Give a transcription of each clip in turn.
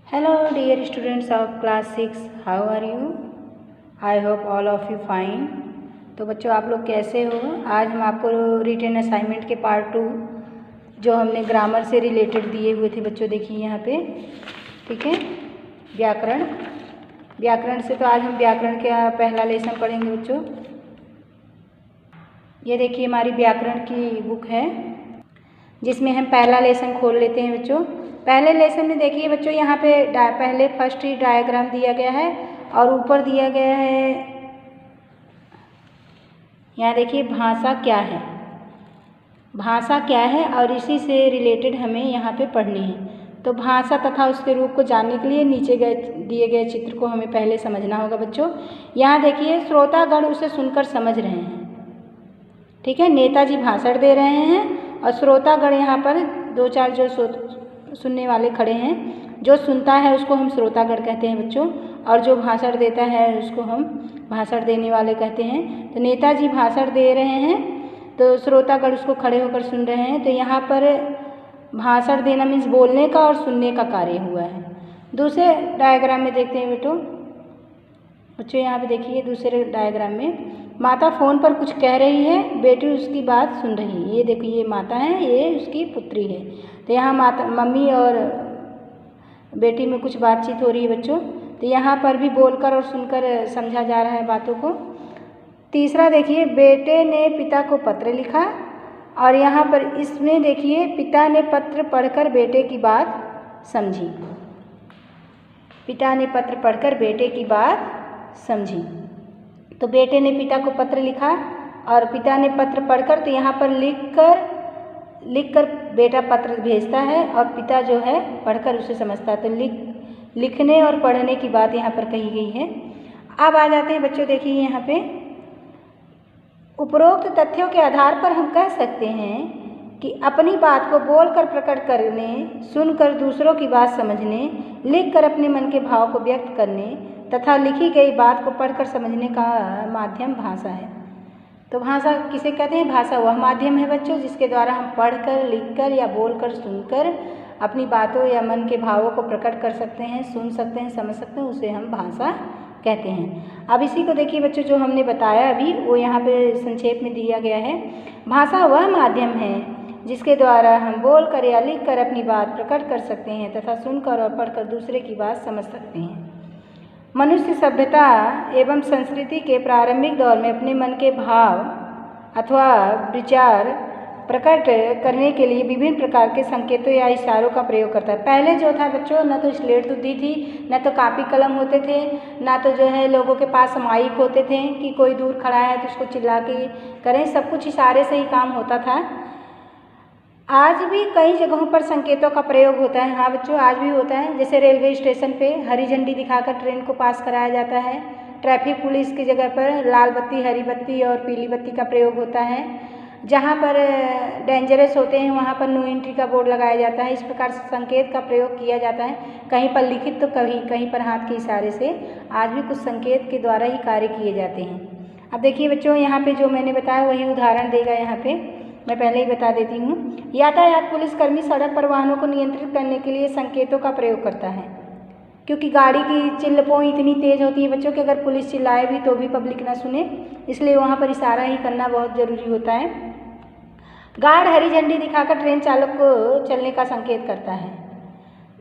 Hello dear students of class 6, how are you? I hope all of you fine. तो बच्चों आप लोग कैसे हो? आज हम आपको रिटन असाइनमेंट के पार्ट 2 जो हमने ग्रामर से रिलेटेड दिए हुए थे बच्चों, देखिए यहाँ पे, ठीक है। व्याकरण से तो आज हम व्याकरण का पहला लेसन पढ़ेंगे बच्चों। ये देखिए हमारी व्याकरण की बुक है जिसमें हम पहला लेसन खोल लेते हैं बच्चों। पहले लेसन में देखिए बच्चों, यहाँ पे पहले फर्स्ट ही डायग्राम दिया गया है और ऊपर दिया गया है, यहाँ देखिए भाषा क्या है, भाषा क्या है और इसी से रिलेटेड हमें यहाँ पे पढ़नी है। तो भाषा तथा उसके रूप को जानने के लिए नीचे दिए गए चित्र को हमें पहले समझना होगा बच्चों। यहाँ देखिए श्रोतागण उसे सुनकर समझ रहे हैं, ठीक है। नेताजी भाषण दे रहे हैं और श्रोतागण यहाँ पर दो चार जो सुनने वाले खड़े हैं। जो सुनता है उसको हम श्रोतागण कहते हैं बच्चों, और जो भाषण देता है उसको हम भाषण देने वाले कहते हैं। तो नेताजी भाषण दे रहे हैं तो श्रोतागण उसको खड़े होकर सुन रहे हैं। तो यहाँ पर भाषण देना मीन्स बोलने का और सुनने का कार्य हुआ है। दूसरे डायग्राम में देखते हैं बच्चों, यहाँ पे देखिए दूसरे डायग्राम में माता फ़ोन पर कुछ कह रही है, बेटी उसकी बात सुन रही है। ये देखिए ये माता है, ये उसकी पुत्री है। तो यहाँ मम्मी और बेटी में कुछ बातचीत हो रही है बच्चों। तो यहाँ पर भी बोलकर और सुनकर समझा जा रहा है बातों को। तीसरा देखिए, बेटे ने पिता को पत्र लिखा, और यहाँ पर इसमें देखिए पिता ने पत्र पढ़कर बेटे की बात समझी। पिता ने पत्र पढ़कर बेटे की बात समझी। तो बेटे ने पिता को पत्र लिखा और पिता ने पत्र पढ़कर, तो यहाँ पर लिखकर बेटा पत्र भेजता है और पिता जो है पढ़कर उसे समझता है। तो लिखने और पढ़ने की बात यहाँ पर कही गई है। अब आ जाते हैं बच्चों, देखिए यहाँ पे उपरोक्त तथ्यों के आधार पर हम कह सकते हैं कि अपनी बात को बोलकर प्रकट करने, सुनकर दूसरों की बात समझने, लिखकर अपने मन के भाव को व्यक्त करने तथा लिखी गई बात को पढ़कर समझने का माध्यम भाषा है। तो भाषा किसे कहते हैं? भाषा वह माध्यम है बच्चों जिसके द्वारा हम पढ़कर, लिखकर या बोलकर, सुनकर अपनी बातों या मन के भावों को प्रकट कर सकते हैं, सुन सकते हैं, समझ सकते हैं, उसे हम भाषा कहते हैं। अब इसी को देखिए बच्चों, जो हमने बताया अभी वो यहाँ पे संक्षेप में दिया गया है। भाषा वह माध्यम है जिसके द्वारा हम बोलकर या लिखकर अपनी बात प्रकट कर सकते हैं तथा सुनकर और पढ़कर दूसरे की बात समझ सकते हैं। मनुष्य सभ्यता एवं संस्कृति के प्रारंभिक दौर में अपने मन के भाव अथवा विचार प्रकट करने के लिए विभिन्न प्रकार के संकेतों या इशारों का प्रयोग करता है। पहले जो था बच्चों, न तो स्लेट बुद्धि थी, न तो कापी कलम होते थे, ना तो जो है लोगों के पास माइक होते थे कि कोई दूर खड़ा है तो उसको चिल्ला के करें। सब कुछ इशारे से ही काम होता था। आज भी कई जगहों पर संकेतों का प्रयोग होता है। हाँ बच्चों, आज भी होता है। जैसे रेलवे स्टेशन पे हरी झंडी दिखाकर ट्रेन को पास कराया जाता है। ट्रैफिक पुलिस की जगह पर लाल बत्ती, हरी बत्ती और पीली बत्ती का प्रयोग होता है। जहाँ पर डेंजरस होते हैं वहाँ पर नो एंट्री का बोर्ड लगाया जाता है। इस प्रकार से संकेत का प्रयोग किया जाता है, कहीं पर लिखित तो कहीं पर हाथ के इशारे से। आज भी कुछ संकेत के द्वारा ही कार्य किए जाते हैं। अब देखिए बच्चों, यहाँ पे जो मैंने बताया वही उदाहरण देगा। यहाँ पे मैं पहले ही बता देती हूँ। यातायात पुलिसकर्मी सड़क पर वाहनों को नियंत्रित करने के लिए संकेतों का प्रयोग करता है, क्योंकि गाड़ी की चिल्लपों इतनी तेज़ होती है बच्चों कि अगर पुलिस चिल्लाए भी तो भी पब्लिक ना सुने, इसलिए वहाँ पर इशारा ही करना बहुत ज़रूरी होता है। गार्ड हरी झंडी दिखाकर ट्रेन चालक को चलने का संकेत करता है।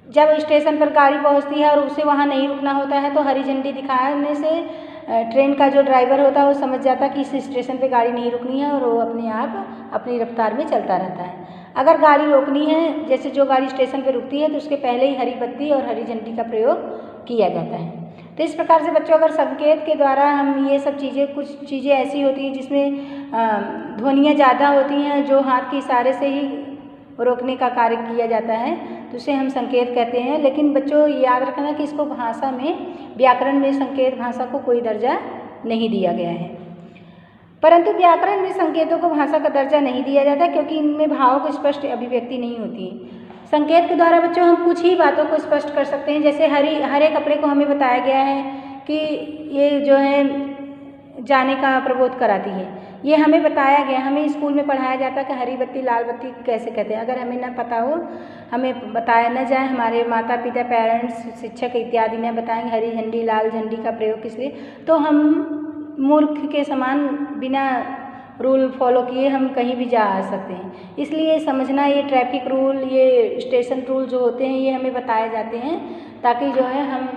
जब स्टेशन पर गाड़ी पहुँचती है और उसे वहाँ नहीं रुकना होता है तो हरी झंडी दिखाने से ट्रेन का जो ड्राइवर होता है वो समझ जाता है कि इस स्टेशन पे गाड़ी नहीं रुकनी है और वो अपने आप अपनी रफ्तार में चलता रहता है। अगर गाड़ी रोकनी है, जैसे जो गाड़ी स्टेशन पे रुकती है, तो उसके पहले ही हरी बत्ती और हरी झंडी का प्रयोग किया जाता है। तो इस प्रकार से बच्चों, अगर संकेत के द्वारा हम ये सब चीज़ें, कुछ चीज़ें ऐसी होती हैं जिसमें ध्वनियाँ ज़्यादा होती हैं जो हाथ के इशारे से ही रोकने का कार्य किया जाता है, तो उसे हम संकेत कहते हैं। लेकिन बच्चों याद रखना कि इसको भाषा में, व्याकरण में संकेत भाषा को कोई दर्जा नहीं दिया गया है। परंतु व्याकरण में संकेतों को भाषा का दर्जा नहीं दिया जाता क्योंकि इनमें भावों की स्पष्ट अभिव्यक्ति नहीं होती। संकेत के द्वारा बच्चों हम कुछ ही बातों को स्पष्ट कर सकते हैं। जैसे हरे कपड़े को हमें बताया गया है कि ये जो है जाने का प्रबोध कराती है, ये हमें बताया गया, हमें स्कूल में पढ़ाया जाता है कि हरी बत्ती लाल बत्ती कैसे कहते हैं। अगर हमें न पता हो, हमें बताया न जाए, हमारे माता पिता पेरेंट्स शिक्षक इत्यादि न बताएंगे हरी झंडी लाल झंडी का प्रयोग किस लिए, तो हम मूर्ख के समान बिना रूल फॉलो किए हम कहीं भी जा आ सकते हैं। इसलिए समझना, ये ट्रैफिक रूल, ये स्टेशन रूल जो होते हैं ये हमें बताए जाते हैं, ताकि जो है हम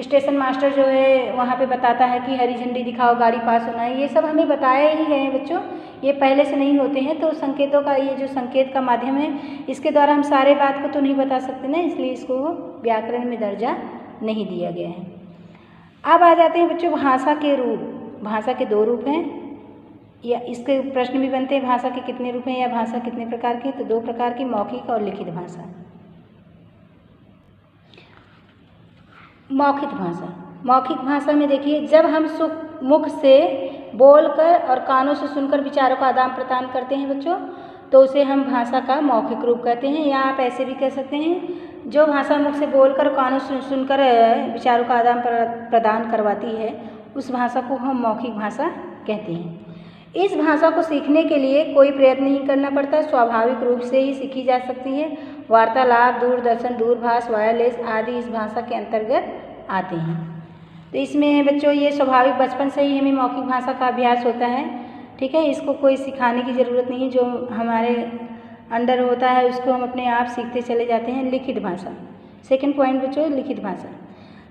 स्टेशन मास्टर जो है वहाँ पे बताता है कि हरी झंडी दिखाओ गाड़ी पास होना है, ये सब हमें बताए ही गए हैं बच्चों, ये पहले से नहीं होते हैं। तो संकेतों का ये जो संकेत का माध्यम है, इसके द्वारा हम सारे बात को तो नहीं बता सकते ना, इसलिए इसको व्याकरण में दर्जा नहीं दिया गया है। अब आ जाते हैं बच्चों भाषा के रूप। भाषा के दो रूप हैं, या इसके प्रश्न भी बनते हैं भाषा के कितने रूप हैं या भाषा कितने प्रकार की, तो दो प्रकार की, मौखिक और लिखित भाषा। मौखिक भाषा, मौखिक भाषा में देखिए, जब हम मुख से बोलकर और कानों से सुनकर विचारों का आदान प्रदान करते हैं बच्चों, तो उसे हम भाषा का मौखिक रूप कहते हैं, या आप ऐसे भी कह सकते हैं जो भाषा मुख से बोलकर कानों से सुनकर विचारों का आदान प्रदान करवाती है, उस भाषा को हम मौखिक भाषा कहते हैं। इस भाषा को सीखने के लिए कोई प्रयत्न नहीं करना पड़ता, स्वाभाविक रूप से ही सीखी जा सकती है। वार्तालाप, दूरदर्शन, दूरभाष, वायरलेस आदि इस भाषा के अंतर्गत आते हैं। तो इसमें बच्चों ये स्वाभाविक बचपन से ही हमें मौखिक भाषा का अभ्यास होता है, ठीक है, इसको कोई सिखाने की ज़रूरत नहीं है, जो हमारे अंडर होता है उसको हम अपने आप सीखते चले जाते हैं। लिखित भाषा, सेकंड पॉइंट बच्चों, लिखित भाषा।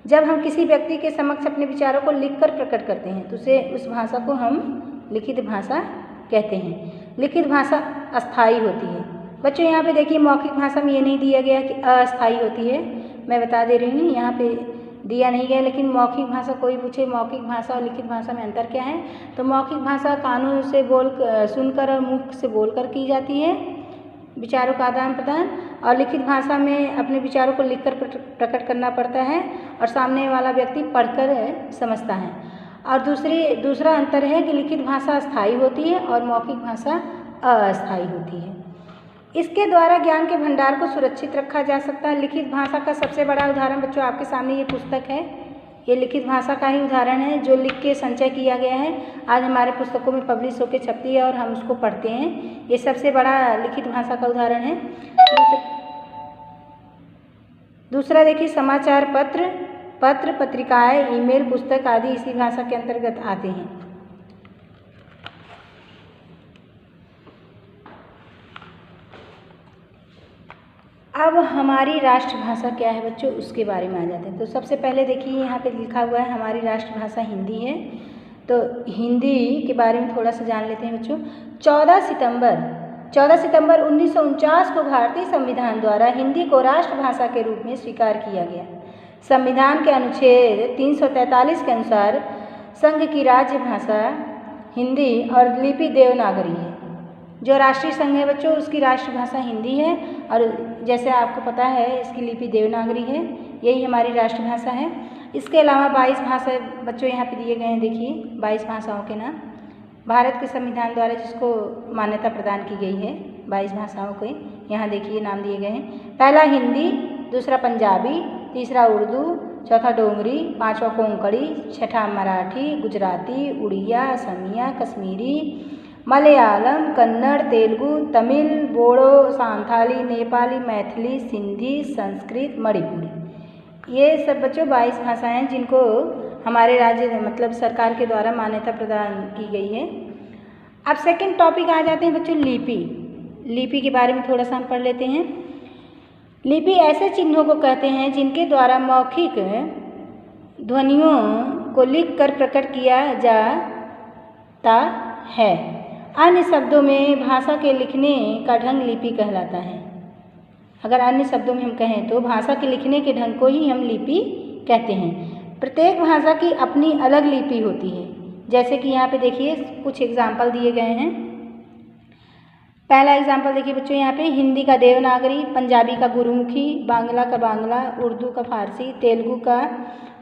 जब हम किसी व्यक्ति के समक्ष अपने विचारों को लिखकर प्रकट करते हैं तो उस भाषा को हम लिखित भाषा कहते हैं। लिखित भाषा अस्थायी होती है बच्चों। यहाँ पे देखिए मौखिक भाषा में ये नहीं दिया गया कि अस्थायी होती है, मैं बता दे रही हूँ, यहाँ पे दिया नहीं गया। लेकिन मौखिक भाषा कोई पूछे मौखिक भाषा और लिखित भाषा में अंतर क्या है, तो मौखिक भाषा कानों से सुनकर और मुख से बोलकर की जाती है विचारों का आदान प्रदान, और लिखित भाषा में अपने विचारों को लिखकर प्रकट करना पड़ता है और सामने वाला व्यक्ति पढ़कर समझता है। और दूसरा अंतर है कि लिखित भाषा स्थायी होती है और मौखिक भाषा अस्थायी होती है। इसके द्वारा ज्ञान के भंडार को सुरक्षित रखा जा सकता है। लिखित भाषा का सबसे बड़ा उदाहरण बच्चों आपके सामने ये पुस्तक है, ये लिखित भाषा का ही उदाहरण है जो लिख के संचय किया गया है, आज हमारे पुस्तकों में पब्लिश होकर छपती है और हम उसको पढ़ते हैं। ये सबसे बड़ा लिखित भाषा का उदाहरण है। दूसरा देखिए समाचार पत्र, पत्रिकाएं, ईमेल, पुस्तक आदि इसी भाषा के अंतर्गत आते हैं। अब हमारी राष्ट्रभाषा क्या है बच्चों, उसके बारे में आ जाते हैं। तो सबसे पहले देखिए यहाँ पे लिखा हुआ है हमारी राष्ट्रभाषा हिंदी है, तो हिंदी के बारे में थोड़ा सा जान लेते हैं बच्चों। 14 सितंबर 1949 को भारतीय संविधान द्वारा हिंदी को राष्ट्रभाषा के रूप में स्वीकार किया गया। संविधान के अनुच्छेद 343 के अनुसार संघ की राज्य भाषा हिंदी और लिपि देवनागरी है। जो राष्ट्रीय संघ है बच्चों उसकी राष्ट्रभाषा हिंदी है और जैसे आपको पता है इसकी लिपि देवनागरी है, यही हमारी राष्ट्रभाषा है। इसके अलावा 22 भाषा बच्चों यहाँ पे दिए गए हैं, देखिए 22 भाषाओं के नाम भारत के संविधान द्वारा जिसको मान्यता प्रदान की गई है, 22 भाषाओं के यहाँ देखिए नाम दिए गए हैं। पहला हिंदी, दूसरा पंजाबी, तीसरा उर्दू, चौथा डोगरी, पांचवा कोंकणी, छठा मराठी, गुजराती, उड़िया, असमिया, कश्मीरी, मलयालम, कन्नड़, तेलुगु, तमिल, बोडो, सांथाली, नेपाली, मैथिली, सिंधी, संस्कृत, मणिपुरी। ये सब बच्चों 22 भाषाएं हैं जिनको हमारे राज्य मतलब सरकार के द्वारा मान्यता प्रदान की गई है। अब सेकंड टॉपिक आ जाते हैं बच्चों लिपि। लिपि के बारे में थोड़ा सा हम पढ़ लेते हैं। लिपि ऐसे चिन्हों को कहते हैं जिनके द्वारा मौखिक ध्वनियों को लिखकर प्रकट किया जाता है। अन्य शब्दों में भाषा के लिखने का ढंग लिपि कहलाता है। अगर अन्य शब्दों में हम कहें तो भाषा के लिखने के ढंग को ही हम लिपि कहते हैं। प्रत्येक भाषा की अपनी अलग लिपि होती है, जैसे कि यहाँ पे देखिए कुछ एग्जाम्पल दिए गए हैं। पहला एग्जाम्पल देखिए बच्चों यहाँ पे हिंदी का देवनागरी, पंजाबी का गुरुमुखी, बांग्ला का बांग्ला, उर्दू का फारसी, तेलुगु का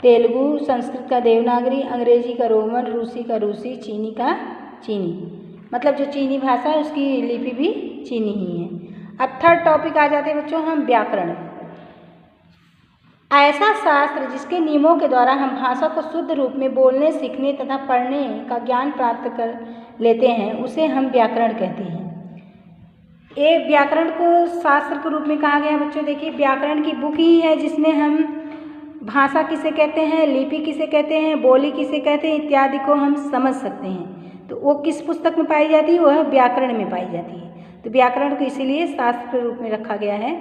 तेलुगु, संस्कृत का देवनागरी, अंग्रेजी का रोमन, रूसी का रूसी, चीनी का चीनी। मतलब जो चीनी भाषा है उसकी लिपि भी चीनी ही है। अब थर्ड टॉपिक आ जाते हैं बच्चों हम व्याकरण। ऐसा शास्त्र जिसके नियमों के द्वारा हम भाषा को शुद्ध रूप में बोलने, सीखने तथा पढ़ने का ज्ञान प्राप्त कर लेते हैं उसे हम व्याकरण कहते हैं। ये व्याकरण को शास्त्र के रूप में कहा गया है बच्चों। देखिए, व्याकरण की बुक ही है जिसमें हम भाषा किसे कहते हैं, लिपि किसे कहते हैं, बोली किसे कहते हैं इत्यादि को हम समझ सकते हैं। तो वो किस पुस्तक में पाई जाती है, वह व्याकरण में पाई जाती है। तो व्याकरण को इसीलिए शास्त्र के रूप में रखा गया है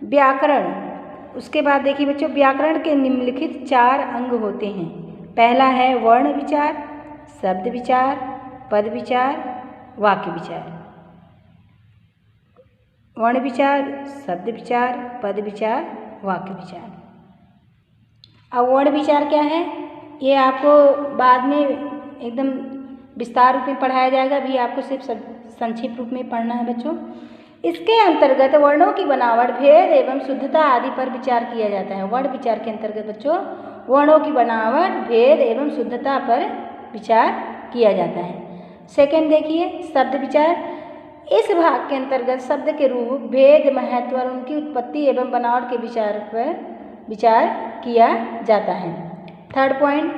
व्याकरण। उसके बाद देखिए बच्चों, व्याकरण के निम्नलिखित 4 अंग होते हैं। पहला है वर्ण विचार, शब्द विचार, पद विचार, वाक्य विचार। वर्ण विचार, शब्द विचार, पद विचार, वाक्य विचार। अब वर्ण विचार क्या है, ये आपको बाद में एकदम विस्तार रूप में पढ़ाया जाएगा, अभी आपको सिर्फ संक्षिप्त रूप में पढ़ना है बच्चों। इसके अंतर्गत वर्णों की बनावट, भेद एवं शुद्धता आदि पर विचार किया जाता है। वर्ण विचार के अंतर्गत बच्चों वर्णों की बनावट, भेद एवं शुद्धता पर विचार किया जाता है। सेकंड देखिए शब्द विचार। इस भाग के अंतर्गत शब्द के रूप, भेद, महत्व और उनकी उत्पत्ति एवं बनावट के विचार पर विचार किया जाता है। थर्ड पॉइंट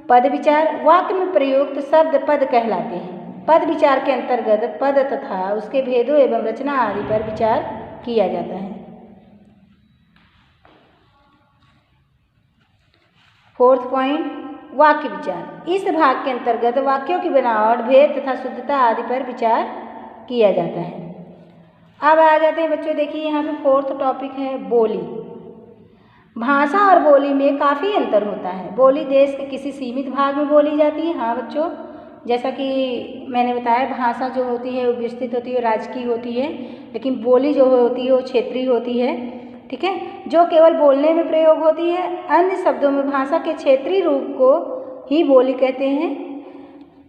पद विचार। वाक्य में प्रयुक्त शब्द पद कहलाते हैं। पद विचार के अंतर्गत पद तथा उसके भेदों एवं रचना आदि पर विचार किया जाता है। फोर्थ पॉइंट वाक्य विचार। इस भाग के अंतर्गत वाक्यों की बनावट, भेद तथा शुद्धता आदि पर विचार किया जाता है। अब आ जाते हैं बच्चों, देखिए यहाँ पे फोर्थ टॉपिक है बोली। भाषा और बोली में काफ़ी अंतर होता है। बोली देश के किसी सीमित भाग में बोली जाती है। हाँ बच्चों, जैसा कि मैंने बताया भाषा जो होती है वो विस्तृत होती है, राजकीय होती है, लेकिन बोली जो होती है वो क्षेत्रीय होती है। ठीक है, जो केवल बोलने में प्रयोग होती है। अन्य शब्दों में भाषा के क्षेत्रीय रूप को ही बोली कहते हैं।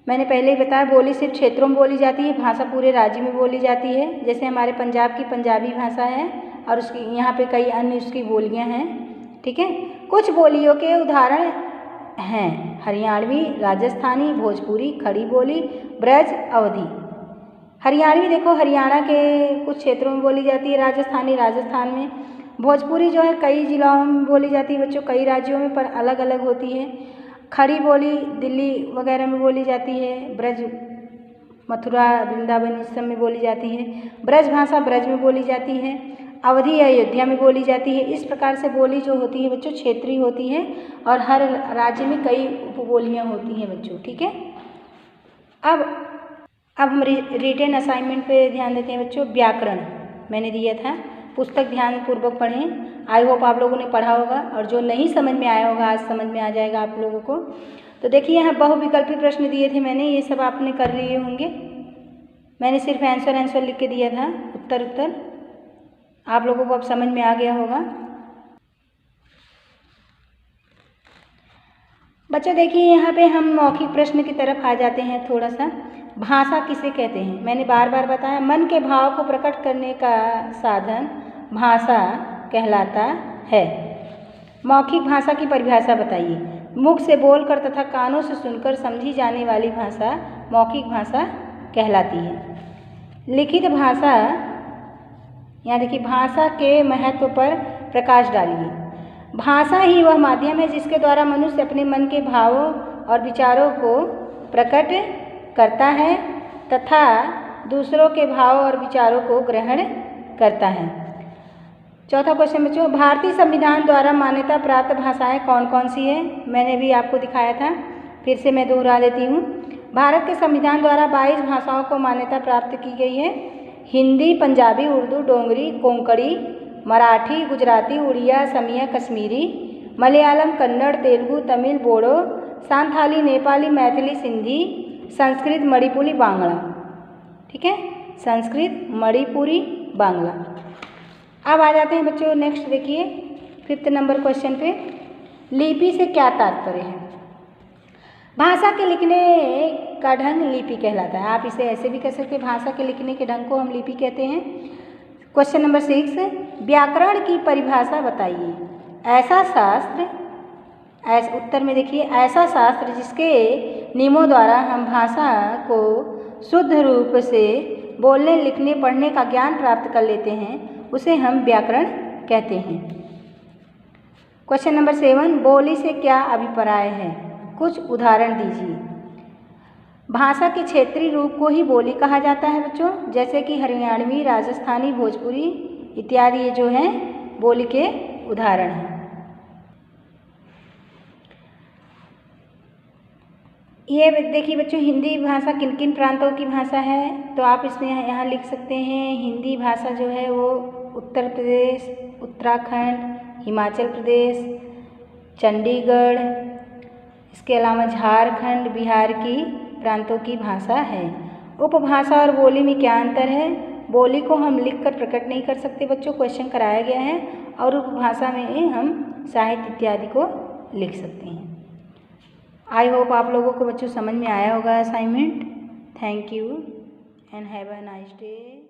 मैंने पहले ही बताया बोली सिर्फ क्षेत्रों में बोली जाती है, भाषा पूरे राज्य में बोली जाती है। जैसे हमारे पंजाब की पंजाबी भाषा है और उसकी यहाँ पे कई अन्य उसकी बोलियाँ हैं। ठीक है, कुछ बोलियों के उदाहरण हैं हरियाणवी, राजस्थानी, भोजपुरी, खड़ी बोली, ब्रज, अवधी। हरियाणवी देखो हरियाणा के कुछ क्षेत्रों में बोली जाती है, राजस्थानी राजस्थान में, भोजपुरी जो है कई जिलों में बोली जाती है बच्चों, कई राज्यों में, पर अलग अलग होती है। खड़ी बोली दिल्ली वगैरह में बोली जाती है, ब्रज मथुरा, वृंदावन इस सब में बोली जाती है। ब्रज भाषा ब्रज में बोली जाती है, अवधी अयोध्या में बोली जाती है। इस प्रकार से बोली जो होती है बच्चों क्षेत्रीय होती है और हर राज्य में कई उपबोलियाँ होती हैं बच्चों। ठीक है, अब हम रिटेन असाइनमेंट पे ध्यान देते हैं बच्चों। व्याकरण मैंने दिया था, पुस्तक ध्यानपूर्वक पढ़ें। आई होप आप लोगों ने पढ़ा होगा और जो नहीं समझ में आया होगा आज समझ में आ जाएगा आप लोगों को। तो देखिए यहाँ बहुविकल्पी प्रश्न दिए थे मैंने, ये सब आपने कर लिए होंगे। मैंने सिर्फ आंसर लिख के दिया था, उत्तर आप लोगों को अब समझ में आ गया होगा। बच्चों देखिए यहाँ पे हम मौखिक प्रश्न की तरफ आ जाते हैं थोड़ा सा। भाषा किसे कहते हैं, मैंने बार बार बताया मन के भाव को प्रकट करने का साधन भाषा कहलाता है। मौखिक भाषा की परिभाषा बताइए। मुख से बोलकर तथा कानों से सुनकर समझी जाने वाली भाषा मौखिक भाषा कहलाती है। लिखित भाषा, यहाँ देखिए भाषा के महत्व पर प्रकाश डालिए। भाषा ही वह माध्यम है जिसके द्वारा मनुष्य अपने मन के भावों और विचारों को प्रकट करता है तथा दूसरों के भाव और विचारों को ग्रहण करता है। चौथा क्वेश्चन बच्चों, भारतीय संविधान द्वारा मान्यता प्राप्त भाषाएं कौन कौन सी है, मैंने भी आपको दिखाया था, फिर से मैं दोहरा देती हूँ। भारत के संविधान द्वारा 22 भाषाओं को मान्यता प्राप्त की गई है। हिंदी, पंजाबी, उर्दू, डोगरी, कोंकणी, मराठी, गुजराती, उड़िया, समिया, कश्मीरी, मलयालम, कन्नड़, तेलुगु, तमिल, बोडो, सांथाली, नेपाली, मैथिली, सिंधी, संस्कृत, मणिपुरी, बांग्ला। ठीक है, संस्कृत, मणिपुरी, बांग्ला। अब आ जाते हैं बच्चों नेक्स्ट देखिए 5th नंबर क्वेश्चन पे। लिपि से क्या तात्पर्य है। भाषा के लिखने का ढंग लिपि कहलाता है। आप इसे ऐसे भी कह सकते हैं, भाषा के लिखने के ढंग को हम लिपि कहते हैं। क्वेश्चन नंबर 6, व्याकरण की परिभाषा बताइए। ऐसा शास्त्र, उत्तर में देखिए, ऐसा शास्त्र जिसके नियमों द्वारा हम भाषा को शुद्ध रूप से बोलने, लिखने, पढ़ने का ज्ञान प्राप्त कर लेते हैं उसे हम व्याकरण कहते हैं। क्वेश्चन नंबर 7, बोली से क्या अभिप्राय है? कुछ उदाहरण दीजिए। भाषा के क्षेत्रीय रूप को ही बोली कहा जाता है बच्चों, जैसे कि हरियाणवी, राजस्थानी, भोजपुरी इत्यादि ये जो हैं बोली के उदाहरण हैं। ये देखिए बच्चों, हिंदी भाषा किन किन प्रांतों की भाषा है? तो आप इसमें यहाँ लिख सकते हैं, हिंदी भाषा जो है वो उत्तर प्रदेश, उत्तराखंड, हिमाचल प्रदेश, चंडीगढ़, इसके अलावा झारखंड, बिहार की प्रांतों की भाषा है। उपभाषा और बोली में क्या अंतर है? बोली को हम लिखकर प्रकट नहीं कर सकते बच्चों, क्वेश्चन कराया गया है, और उपभाषा में हम साहित्य इत्यादि को लिख सकते हैं। आई होप आप लोगों को बच्चों समझ में आया होगा assignment. Thank you and have a nice day.